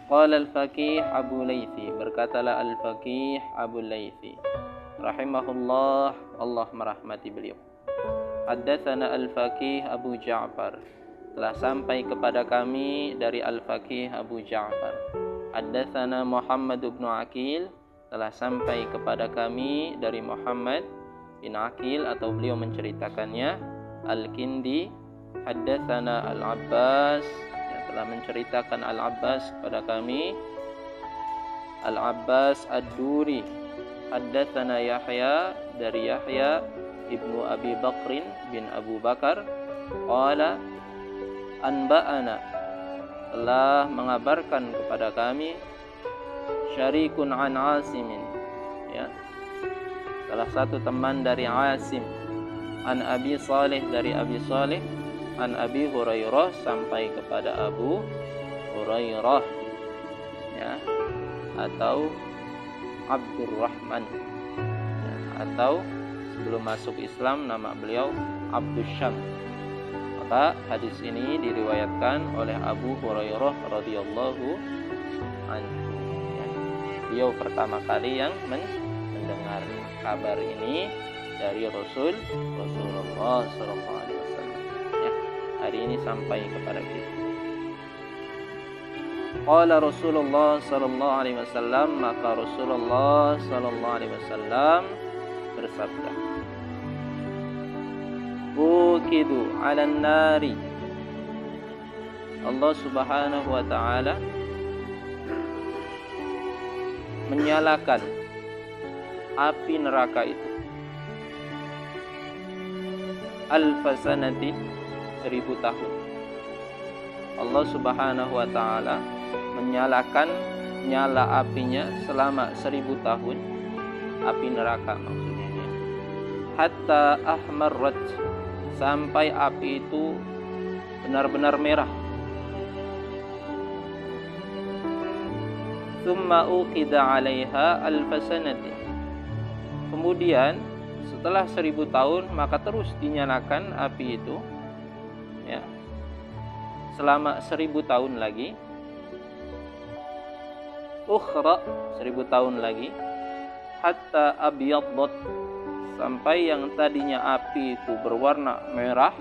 Qala al-Faqih Abu Laythi, berkatalah al-Faqih Abu Laythi rahimahullah, Allah merahmati beliau. Haddatsana al-Faqih Abu Ja'far, telah sampai kepada kami dari al-Faqih Abu Ja'far. Haddatsana Muhammad bin Aqil, telah sampai kepada kami dari Muhammad bin Aqil atau beliau menceritakannya. Al-Kindi, haddatsana Al-Abbas, telah menceritakan Al-Abbas kepada kami. Al-Abbas Ad-Duri, haddatsana Yahya, dari Yahya ibnu Abi Bakrin bin Abu Bakar. Qala anba'ana, telah mengabarkan kepada kami Syarikun an Asimin, ya, salah satu teman dari Asim. An Abi Saleh, dari Abi Saleh. An Abi Hurairah, sampai kepada Abu Hurairah, ya, atau Abdurrahman, ya, atau sebelum masuk Islam nama beliau Abdus Syam. Maka hadis ini diriwayatkan oleh Abu Hurairah radhiyallahu anhu. Beliau pertama kali yang mendengar kabar ini dari Rasulullah sallallahu alaihi wasallam. Ya, hari ini sampai kepada kita. Qala Rasulullah sallallahu alaihi wasallam, maka Rasulullah sallallahu alaihi wasallam bersabda, "Uqidu 'alan nari." Allah Subhanahu wa taala menyalakan api neraka itu alfasanatin, 1000 tahun. Allah Subhanahu wa taala menyalakan nyala apinya selama 1000 tahun, api neraka maksudnya, hatta ahmarrat, sampai api itu benar-benar merah. Tsumma uqida 'alaiha alfasanatin, kemudian setelah 1000 tahun maka terus dinyalakan api itu, ya, selama 1000 tahun lagi. Ukhra, 1000 tahun lagi. Hatta abyaddat, sampai yang tadinya api itu berwarna merah,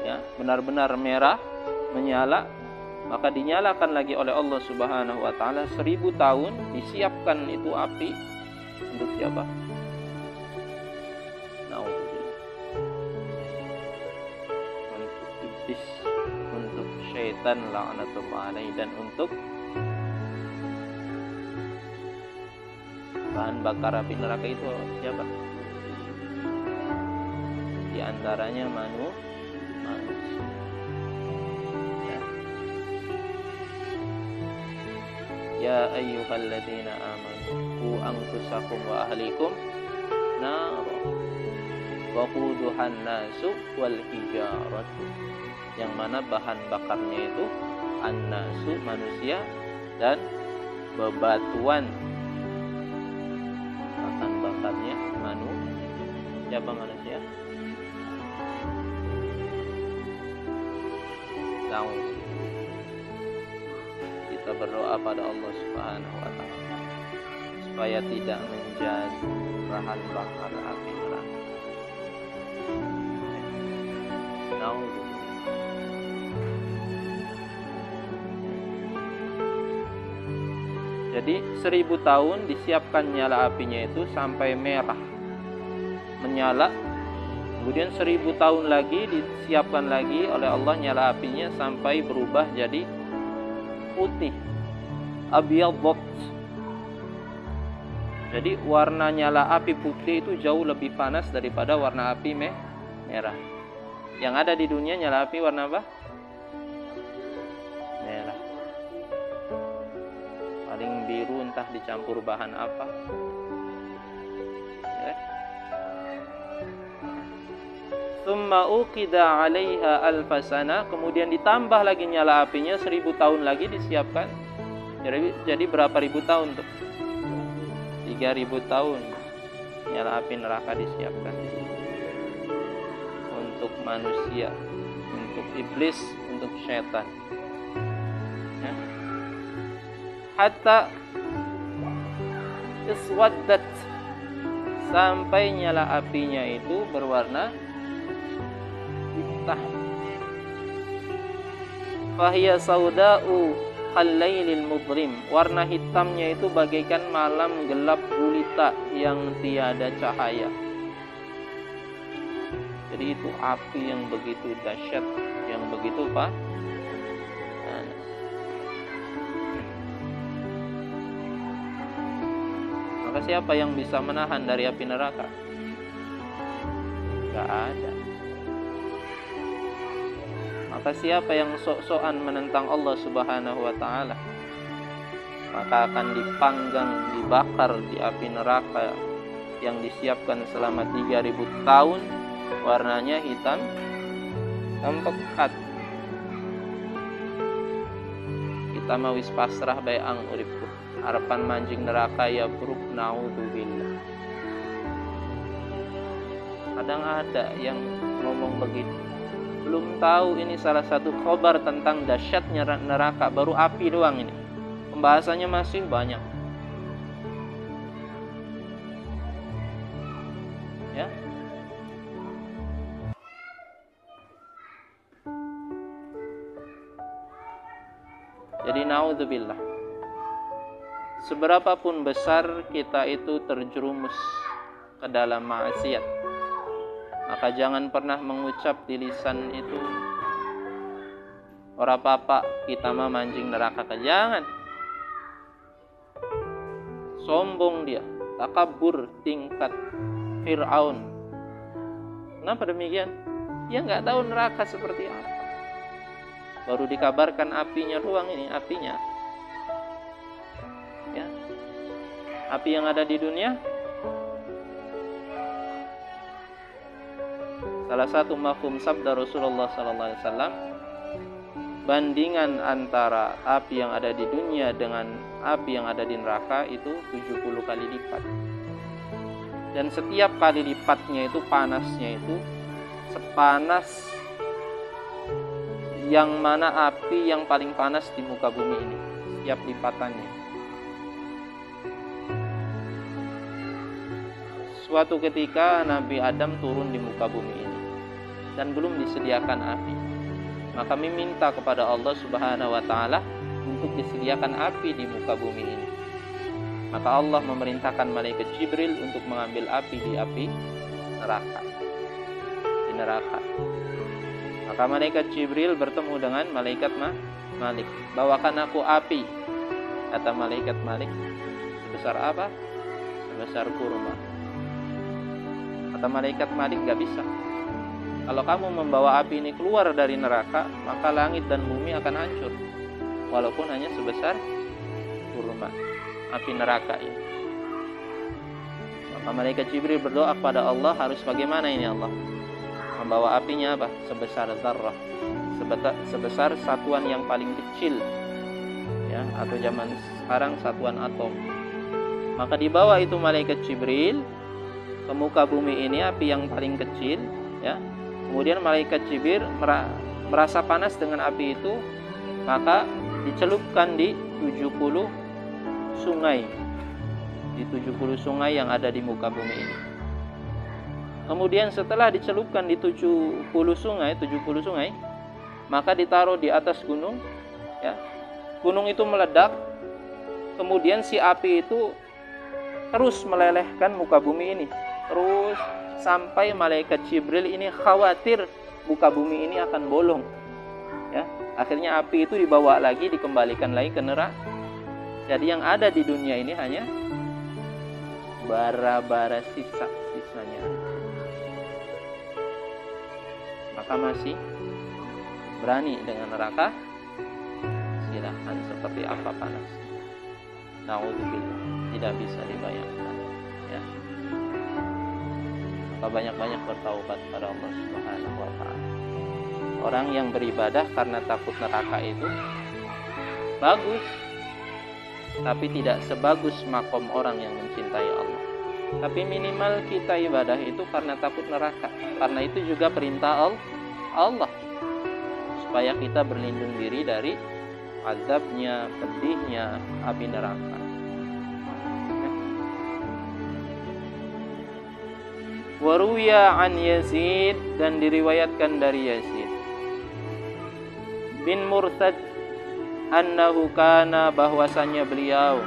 ya, benar-benar merah menyala, maka dinyalakan lagi oleh Allah Subhanahu wa taala 1000 tahun, disiapkan itu api untuk siapa? Untuk iblis, untuk syaitan la'natullah alaihi, dan untuk bahan bakar api neraka itu siapa? Di antaranya manusia. Ya ayyuhalladzina amanu qu anfusakum wa ahlikum nar waquduhan nasu wal hijaratu, yang mana bahan bakarnya itu an-nasu, manusia, dan bebatuan. Bahan bakarnya siapa manusia? Tahu. Kita berdoa pada Allah Subhanahu wa taala supaya tidak menjadi bahan bakar api neraka. Jadi 1000 tahun disiapkan nyala apinya itu sampai merah menyala. Kemudian 1000 tahun lagi disiapkan lagi oleh Allah nyala apinya sampai berubah jadi putih, abyadhat. Jadi warna nyala api putih itu jauh lebih panas daripada warna api merah. Yang ada di dunia nyala api warna apa? Merah. Paling biru, entah dicampur bahan apa. Ya. Tsumma uqida 'alaiha alfasana, kemudian ditambah lagi nyala apinya 1000 tahun lagi disiapkan. Jadi berapa ribu tahun tuh? 3000 tahun nyala api neraka disiapkan untuk manusia, untuk iblis, untuk syaitan, ya. hatta iswaddat, sampai nyala apinya itu berwarna hitam. Fahiya sauda'u al-lailil mudrim, warna hitamnya itu bagaikan malam gelap gulita yang tiada cahaya. Jadi itu api yang begitu dahsyat, yang begitu panas. Maka siapa yang bisa menahan dari api neraka? Gak ada. Maka siapa yang sok-sokan menentang Allah Subhanahu wa ta'ala, maka akan dipanggang, dibakar di api neraka yang disiapkan selama 3000 tahun, warnanya hitam pekat. Kita mau wis pasrah bae ang uripku, harapan manjing neraka ya buruk, naudzubillah. Kadang ada yang ngomong begitu, belum tahu ini salah satu khobar tentang dahsyatnya neraka, baru api doang ini. Pembahasannya masih banyak. Ya. Jadi naudzubillah, seberapapun besar kita itu terjerumus ke dalam maksiat, maka jangan pernah mengucap di lisan itu, ora apa-apa kita mah manjing neraka, jangan. Sombong dia, takabur tingkat Fir'aun. Kenapa demikian? Dia nggak tahu neraka seperti apa. Baru dikabarkan apinya doang ini, apinya. Ya. Api yang ada di dunia, salah satu mafhum sabda Rasulullah SAW, bandingan antara api yang ada di dunia dengan api yang ada di neraka itu 70 kali lipat. Dan setiap kali lipatnya itu panasnya itu sepanas yang mana api yang paling panas di muka bumi ini, setiap lipatannya. Suatu ketika Nabi Adam turun di muka bumi ini dan belum disediakan api. Maka meminta kepada Allah Subhanahu wa ta'ala untuk disediakan api di muka bumi ini. Maka Allah memerintahkan malaikat Jibril untuk mengambil api di api neraka. Di neraka. Maka malaikat Jibril bertemu dengan malaikat Malik. Bawakan aku api. Kata malaikat Malik, sebesar apa? Sebesar kurma. Kata malaikat Malik, gak bisa. Kalau kamu membawa api ini keluar dari neraka, maka langit dan bumi akan hancur. Walaupun hanya sebesar kurma, api neraka ini. Maka malaikat Jibril berdoa kepada Allah, harus bagaimana ini Allah? Membawa apinya apa? Sebesar zarrah, sebesar satuan yang paling kecil, ya, atau zaman sekarang satuan atom. Maka dibawa itu malaikat Jibril ke muka bumi ini, api yang paling kecil, ya. Kemudian malaikat Jibril merasa panas dengan api itu, maka dicelupkan di 70 sungai, di 70 sungai yang ada di muka bumi ini. Kemudian setelah dicelupkan di 70 sungai, maka ditaruh di atas gunung, ya. Gunung itu meledak, kemudian si api itu terus melelehkan muka bumi ini, terus sampai malaikat Jibril ini khawatir muka bumi ini akan bolong, ya. Akhirnya api itu dibawa lagi, dikembalikan lagi ke neraka. Jadi yang ada di dunia ini hanya bara-bara sisa-sisanya. Maka masih berani dengan neraka, silahkan, seperti apa panas. Naudzubillah, tidak bisa dibayangkan, ya. Maka banyak-banyak bertaubat pada Allah Subhanahu wa ta'ala. Orang yang beribadah karena takut neraka itu bagus, tapi tidak sebagus makom orang yang mencintai Allah. Tapi minimal kita ibadah itu karena takut neraka, karena itu juga perintah Allah, supaya kita berlindung diri dari azabnya, pedihnya api neraka. Waruya an Yazid, dan diriwayatkan dari Yazid bin Murtad annahu kana, bahwasannya beliau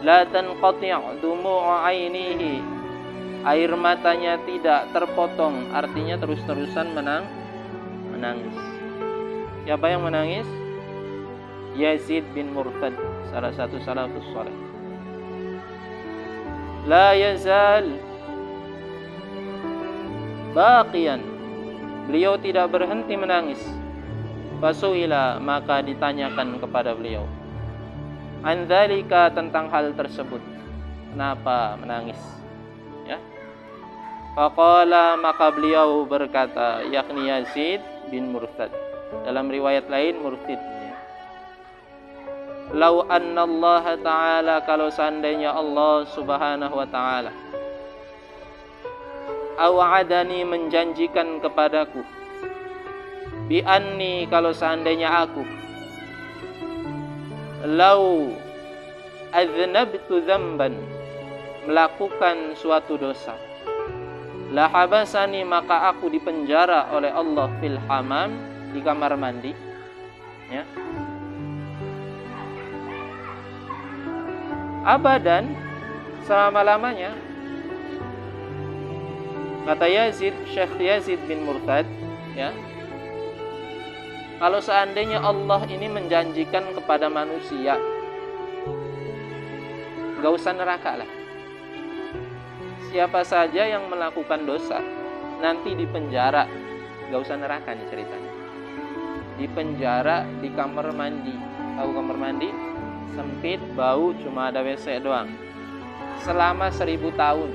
la tanqati' dumu'u 'ainihi, air matanya tidak terpotong, artinya terus-terusan menangis. Siapa yang menangis? Yazid bin Murtad, salah satu salafus saleh. La yazal baqiyan, beliau tidak berhenti menangis. Fasuila, maka ditanyakan kepada beliau, an dzalika, tentang hal tersebut, kenapa menangis, ya. Faqala, maka beliau berkata, yakni Yazid bin Murtad, dalam riwayat lain Murtid. Lau anna Allah Ta'ala, kalau seandainya Allah Subhanahu wa Ta'ala awa'adani, menjanjikan kepadaku, bi anni, kalau seandainya aku lau aznabtu dzamban, melakukan suatu dosa, la habasani, maka aku dipenjara oleh Allah fil hamam, di kamar mandi, ya, abadan, selama-lamanya. Kata Yazid, Syekh Yazid bin Murtad, ya, kalau seandainya Allah ini menjanjikan kepada manusia, gak usah neraka lah. Siapa saja yang melakukan dosa nanti dipenjara, gak usah neraka nih ceritanya. Dipenjara di kamar mandi. Tahu kamar mandi? Sempit, bau, cuma ada WC doang. Selama 1000 tahun,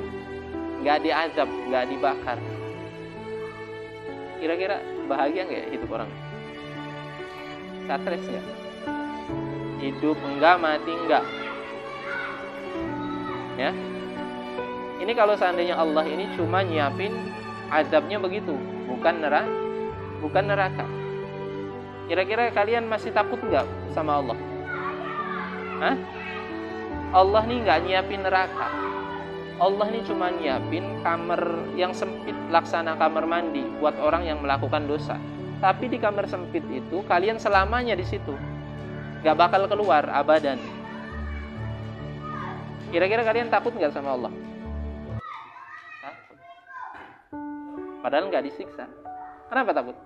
gak diazab, gak dibakar. Kira-kira bahagia gak ya hidup orang? Stres ya? Hidup enggak, mati enggak, ya. Ini kalau seandainya Allah ini cuma nyiapin azabnya begitu, bukan neraka. Kira-kira kalian masih takut enggak sama Allah? Hah? Allah nih nggak nyiapin neraka. Allah nih cuma nyiapin kamar yang sempit, laksana kamar mandi buat orang yang melakukan dosa. Tapi di kamar sempit itu kalian selamanya di situ, nggak bakal keluar abadan. Kira-kira kalian takut nggak sama Allah? Takut. Padahal nggak disiksa. Kenapa takut?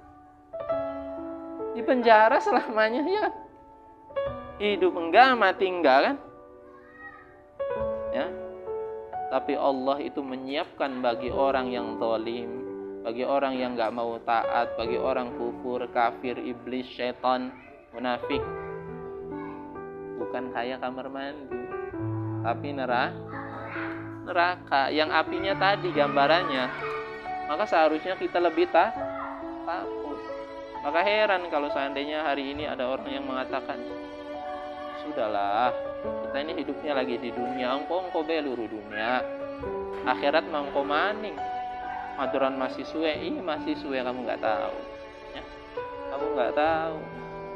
Di penjara selamanya, ya. Hidup enggak, mati enggak, kan? Ya. Tapi Allah itu menyiapkan bagi orang yang zalim, bagi orang yang enggak mau taat, bagi orang kufur, kafir, iblis, syaitan, munafik, bukan kayak kamar mandi, tapi neraka yang apinya tadi gambarannya. Maka seharusnya kita lebih takut. Maka heran kalau seandainya hari ini ada orang yang mengatakan, sudahlah, kita ini hidupnya lagi di dunia, engkau beluru dunia, akhirat mangko maning, aturan masih suwe, masih suwe, kamu nggak tahu, ya? Kamu nggak tahu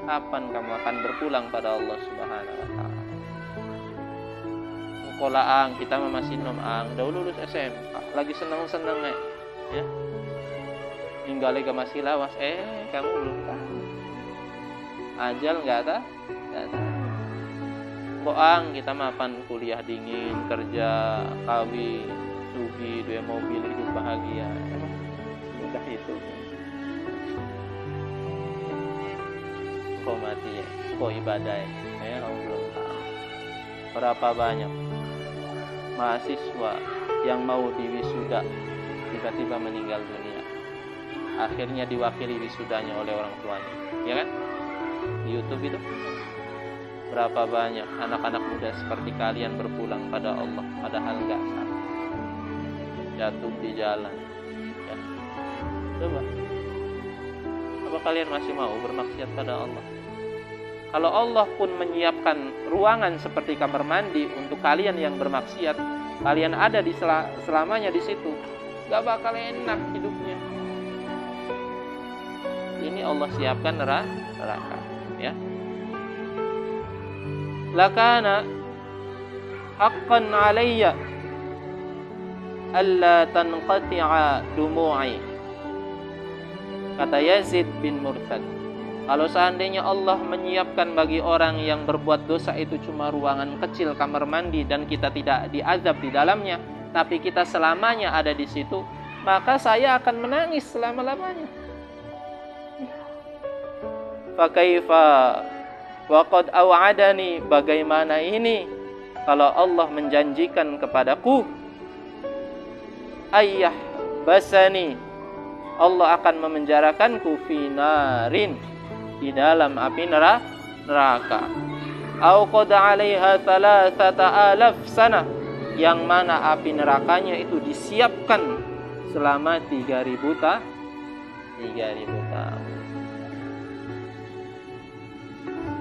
kapan kamu akan berpulang pada Allah Subhanahu Wa Taala. Engkau laang, kita masih nom ang, udah lulus SMK, lagi seneng ya, tinggal lagi masih lawas, kamu belum tahu, ajal nggak tahu. Koang kita mapan kuliah dingin, kerja, kawin, sugi, dua mobil, hidup bahagia. Emang mudah itu? Kau mati ya, kau ibadah ya, kamu belum tahu. Berapa banyak mahasiswa yang mau diwisuda tiba-tiba meninggal dunia, akhirnya diwakili wisudanya oleh orang tuanya, ya kan? Di YouTube itu berapa banyak anak-anak muda seperti kalian berpulang pada Allah padahal nggak salah, jatuh di jalan, ya. Coba, apa kalian masih mau bermaksiat pada Allah? Kalau Allah pun menyiapkan ruangan seperti kamar mandi untuk kalian yang bermaksiat, kalian ada di selamanya di situ, nggak bakal enak hidupnya. Ini Allah siapkan neraka. neraka, ya. Lakana haqqan 'alayya alla tanqati'a dumu'i. Kata Yazid bin Murthad, kalau seandainya Allah menyiapkan bagi orang yang berbuat dosa itu cuma ruangan kecil, kamar mandi, dan kita tidak diazab di dalamnya, tapi kita selamanya ada di situ, maka saya akan menangis selama-lamanya. Fakaifa wa qad aw'adani, bagaimana ini kalau Allah menjanjikan kepadaku, ayyah basani, Allah akan memenjarakanku fi narin, di dalam api neraka. Au qad 'alaiha 3,000 sana, yang mana api nerakanya itu disiapkan selama 3.000 tahun.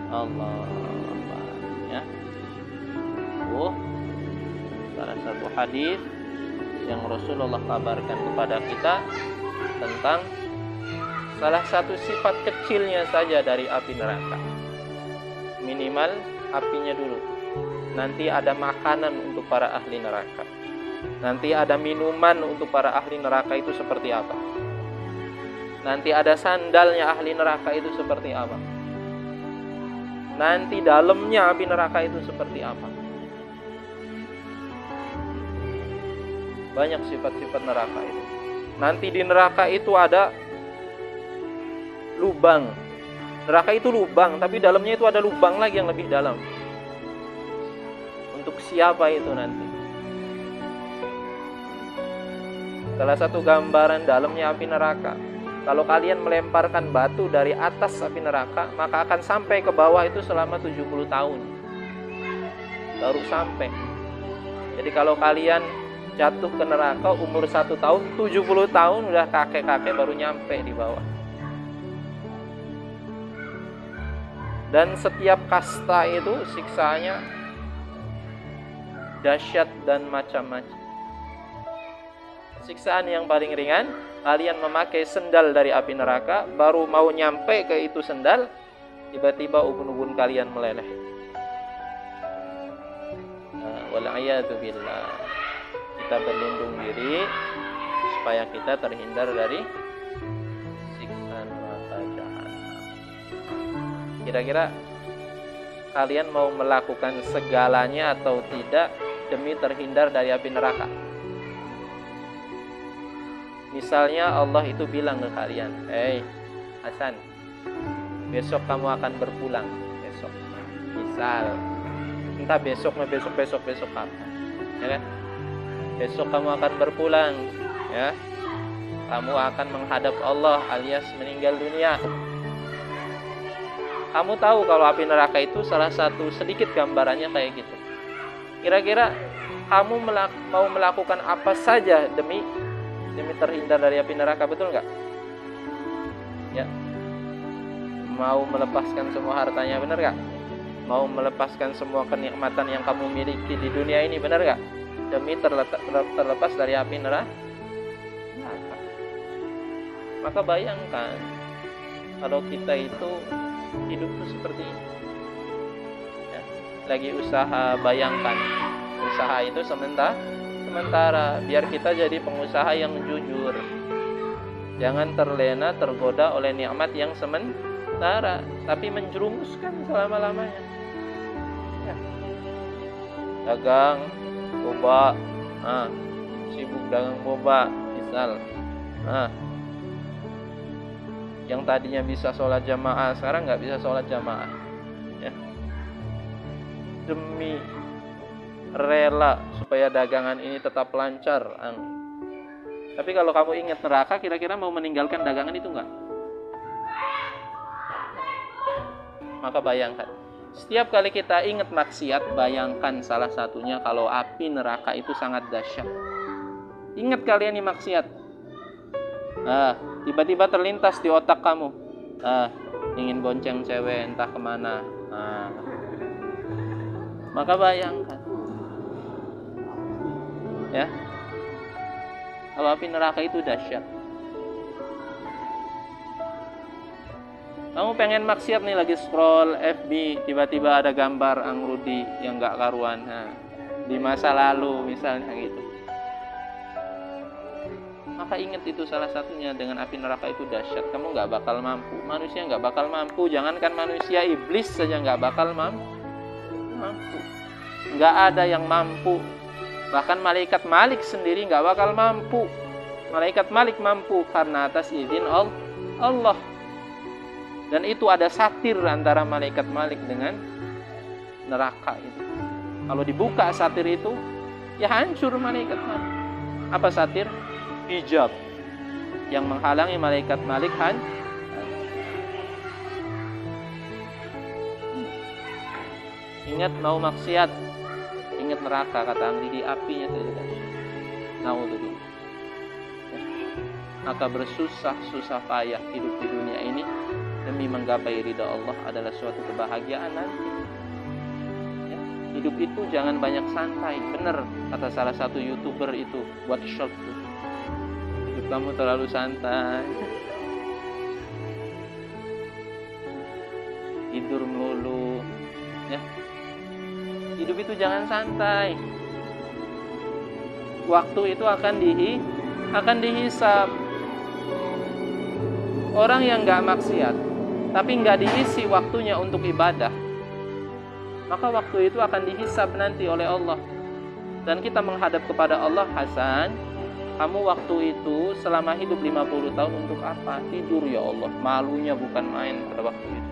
Allah, ya. Salah satu hadis yang Rasulullah kabarkan kepada kita tentang salah satu sifat kecilnya saja dari api neraka. Minimal apinya dulu. Nanti ada makanan untuk para ahli neraka. Nanti ada minuman untuk para ahli neraka, itu seperti apa? Nanti ada sandalnya ahli neraka, itu seperti apa? Nanti dalamnya api neraka itu seperti apa? Banyak sifat-sifat neraka itu. Nanti di neraka itu ada lubang. Neraka itu lubang, tapi dalamnya itu ada lubang lagi yang lebih dalam. Untuk siapa itu nanti? Salah satu gambaran dalamnya api neraka, kalau kalian melemparkan batu dari atas api neraka, maka akan sampai ke bawah itu selama 70 tahun. Baru sampai. Jadi kalau kalian jatuh ke neraka umur 1 tahun, 70 tahun udah kakek-kakek baru nyampe di bawah. Dan setiap kasta itu siksanya dahsyat dan macam-macam. Siksaan yang paling ringan, kalian memakai sendal dari api neraka, baru mau nyampe ke itu sendal, tiba-tiba ubun-ubun kalian meleleh. Wal'iyadu billah. Kita berlindung diri supaya kita terhindar dari siksa neraka jahanam. Kira-kira kalian mau melakukan segalanya atau tidak demi terhindar dari api neraka? Misalnya Allah itu bilang ke kalian, "Hei Hasan, besok kamu akan berpulang." Besok. Misal, entah besok apa. Ya kan? Besok kamu akan berpulang, ya. Kamu akan menghadap Allah alias meninggal dunia. Kamu tahu kalau api neraka itu salah satu sedikit gambarannya kayak gitu. Kira-kira kamu mau melakukan apa saja demi terhindar dari api neraka, betul nggak? Ya. Mau melepaskan semua hartanya, benar nggak? Mau melepaskan semua kenikmatan yang kamu miliki di dunia ini, benar nggak? Demi terlepas dari api neraka. Maka bayangkan kalau kita itu hidup itu seperti ini, ya. Lagi usaha, bayangkan usaha itu sementara biar kita jadi pengusaha yang jujur. Jangan terlena, tergoda oleh nikmat yang sementara, tapi menjerumuskan selama-lamanya, ya. Dagang boba, sibuk dagang boba, misal, yang tadinya bisa sholat jamaah sekarang nggak bisa sholat jamaah, ya. Demi rela supaya dagangan ini tetap lancar. Tapi kalau kamu ingat neraka, kira-kira mau meninggalkan dagangan itu nggak? Maka bayangkan, setiap kali kita ingat maksiat, bayangkan salah satunya kalau api neraka itu sangat dahsyat. Ingat kalian ini maksiat. Tiba-tiba terlintas di otak kamu, ingin bonceng cewek entah kemana. Maka bayangkan, ya, kalau api neraka itu dahsyat. Kamu pengen maksiat nih, lagi scroll FB, tiba-tiba ada gambar Angrudi yang gak karuan. Nah, di masa lalu misalnya gitu. Maka ingat itu salah satunya, dengan api neraka itu dahsyat. Kamu gak bakal mampu. Manusia gak bakal mampu. Jangankan manusia, iblis saja gak bakal mampu. Gak ada yang mampu. Bahkan malaikat Malik sendiri gak bakal mampu. Malaikat Malik mampu karena atas izin Allah. Dan itu ada satir antara malaikat Malik dengan neraka itu. Kalau dibuka satir itu, ya hancur malaikat Malik. Apa satir? Hijab yang menghalangi malaikat Malik Ingat mau maksiat, ingat neraka, kata Anggi, di apinya saja. Naudzubillah. Maka bersusah payah hidup di dunia ini demi menggapai ridha Allah adalah suatu kebahagiaan nanti. Ya, hidup itu jangan banyak santai. Benar kata salah satu YouTuber itu, buat short tuh. Hidup kamu terlalu santai. Tidur melulu. Ya. Hidup itu jangan santai. Waktu itu akan dihisab. Orang yang gak maksiat tapi gak diisi waktunya untuk ibadah, maka waktu itu akan dihisab nanti oleh Allah. Dan kita menghadap kepada Allah, Hasan, kamu waktu itu selama hidup 50 tahun untuk apa? Tidur ya Allah. Malunya bukan main pada waktu itu.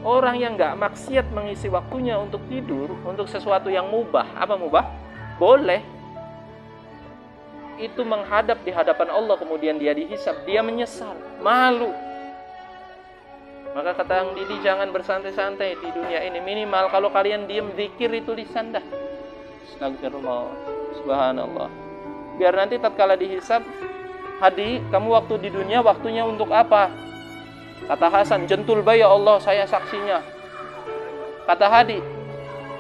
Orang yang gak maksiat mengisi waktunya untuk tidur, untuk sesuatu yang mubah. Apa mubah? Boleh. Itu menghadap di hadapan Allah, kemudian dia dihisab, dia menyesal, malu. Maka kata Ang Didi, jangan bersantai-santai di dunia ini. Minimal kalau kalian diam, zikir itu lisan dah. Astagfirullah, subhanallah. Biar nanti tatkala dihisab, Hadi, kamu waktu di dunia waktunya untuk apa? Kata Hasan, jentul bay ya Allah, saya saksinya. Kata Hadi,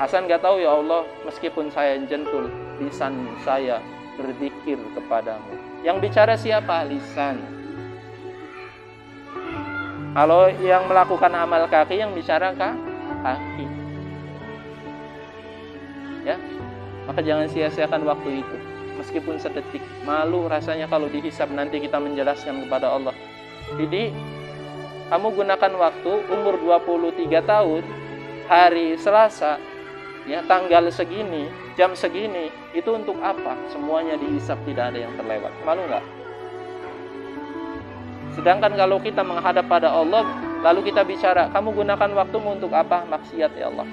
Hasan gak tahu ya Allah, meskipun saya jentul, lisan saya berzikir kepadamu. Yang bicara siapa? Lisan. Kalau yang melakukan amal kaki, yang bicara kaki. Ya, maka jangan sia-siakan waktu itu, meskipun sedetik. Malu rasanya kalau dihisab nanti kita menjelaskan kepada Allah. Jadi, kamu gunakan waktu umur 23 tahun, hari Selasa, ya, tanggal segini, jam segini, itu untuk apa? Semuanya dihisab, tidak ada yang terlewat. Malu nggak? Sedangkan kalau kita menghadap pada Allah, lalu kita bicara, kamu gunakan waktumu untuk apa? Maksiat ya Allah.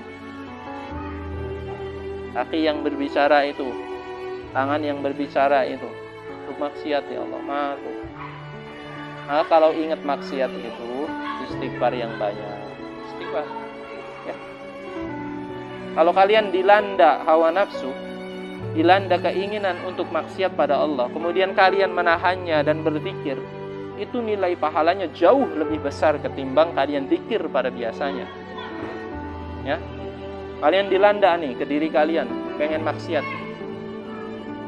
Kaki yang berbicara itu, tangan yang berbicara itu, untuk maksiat ya Allah. Malu. Nah, kalau ingat maksiat itu, istighfar yang banyak. Istighfar. Ya. Kalau kalian dilanda hawa nafsu, dilanda keinginan untuk maksiat pada Allah, kemudian kalian menahannya dan berzikir, itu nilai pahalanya jauh lebih besar ketimbang kalian zikir pada biasanya. Ya. Kalian dilanda nih ke diri kalian, pengen maksiat.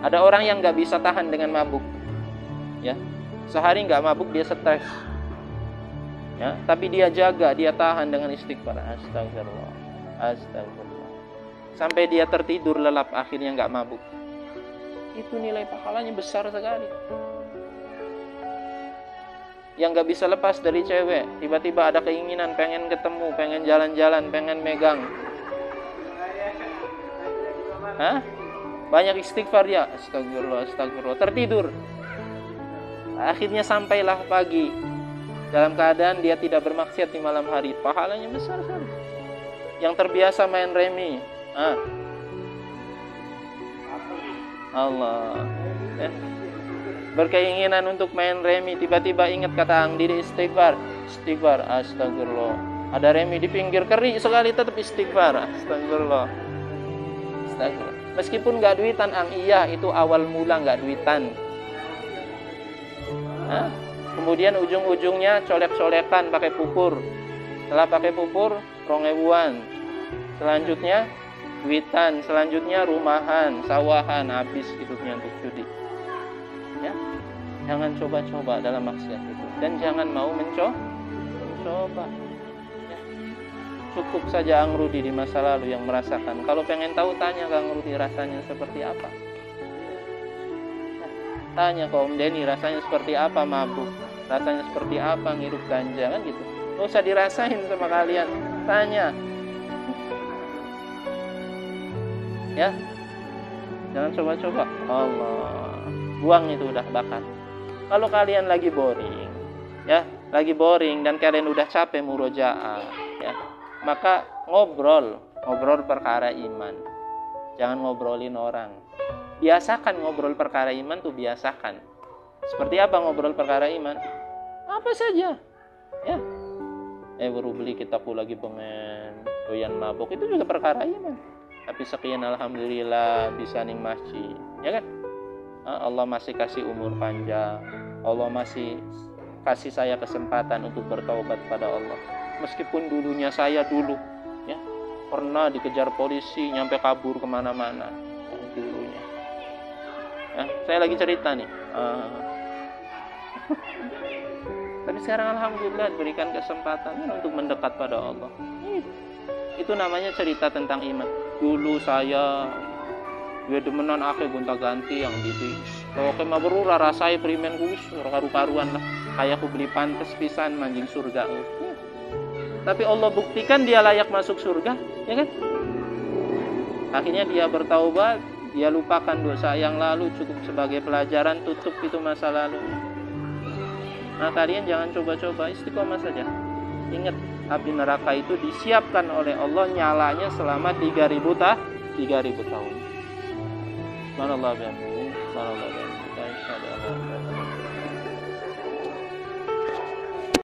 Ada orang yang gak bisa tahan dengan mabuk. Ya. Sehari gak mabuk, dia stres. Ya, tapi dia jaga, dia tahan dengan istighfar. Astagfirullah. Astagfirullah. Sampai dia tertidur lelap, akhirnya gak mabuk. Itu nilai pahalanya besar sekali. Yang gak bisa lepas dari cewek, tiba-tiba ada keinginan, pengen ketemu, pengen jalan-jalan, pengen megang. Hah? Banyak istighfar ya. Astagfirullah, astagfirullah. Tertidur. Akhirnya sampailah pagi, dalam keadaan dia tidak bermaksiat di malam hari. Pahalanya besar sekali. Yang terbiasa main remi, Allah, berkeinginan untuk main remi, tiba-tiba ingat kata Ang Didi, istighfar, istighfar, astagfirullah. Ada remi di pinggir, keri sekali, tetap istighfar, astagfirullah, astagfirullah. Meskipun gak duitan Ang, iya itu awal mula gak duitan. Kemudian ujung-ujungnya colek-colekan pakai pupur. Setelah pakai pupur, 2.000-an. Selanjutnya duitan, selanjutnya rumahan, sawahan, habis hidupnya untuk judi. Ya. Jangan coba-coba dalam maksiat itu, dan jangan mau mencoba. coba. Ya. Cukup saja Ang Rudi di masa lalu yang merasakan. Kalau pengen tahu, tanya ke Ang Rudi rasanya seperti apa. Tanya ke Om Denny rasanya seperti apa mabuk, rasanya seperti apa ngirup ganja, kan gitu. Nggak usah dirasain sama kalian, tanya. Ya, jangan coba-coba. Allah, buang itu udah bakat. Kalau kalian lagi boring, ya, lagi boring dan kalian udah capek murojaah, ya, maka ngobrol perkara iman. Jangan ngobrolin orang. Biasakan ngobrol perkara iman tuh, biasakan. Seperti apa ngobrol perkara iman? Apa saja, ya. Baru beli kitabku lagi pengen doyan mabok, itu juga perkara iman. Tapi sekian alhamdulillah bisa ning masjid, ya kan? Allah masih kasih umur panjang, Allah masih kasih saya kesempatan untuk bertaubat pada Allah. Meskipun dulunya saya ya pernah dikejar polisi nyampe kabur kemana-mana, dulunya. Ya, saya lagi cerita nih. Tapi sekarang alhamdulillah diberikan kesempatan untuk mendekat pada Allah. Itu namanya cerita tentang iman. Dulu saya demenan ake gonta-ganti yang gitu. Kalau ke mabrura rasai primen gus karu-karuan lah. Kayak aku beli pantes pisan manjing surga. Tapi Allah buktikan dia layak masuk surga, ya kan? Akhirnya dia bertaubat, dia lupakan dosa yang lalu, cukup sebagai pelajaran, tutup itu masa lalu. Nah, kalian jangan coba-coba, istiqomah saja. Ingat, api neraka itu disiapkan oleh Allah nyalanya selama 3.000 tahun. Subhanallah.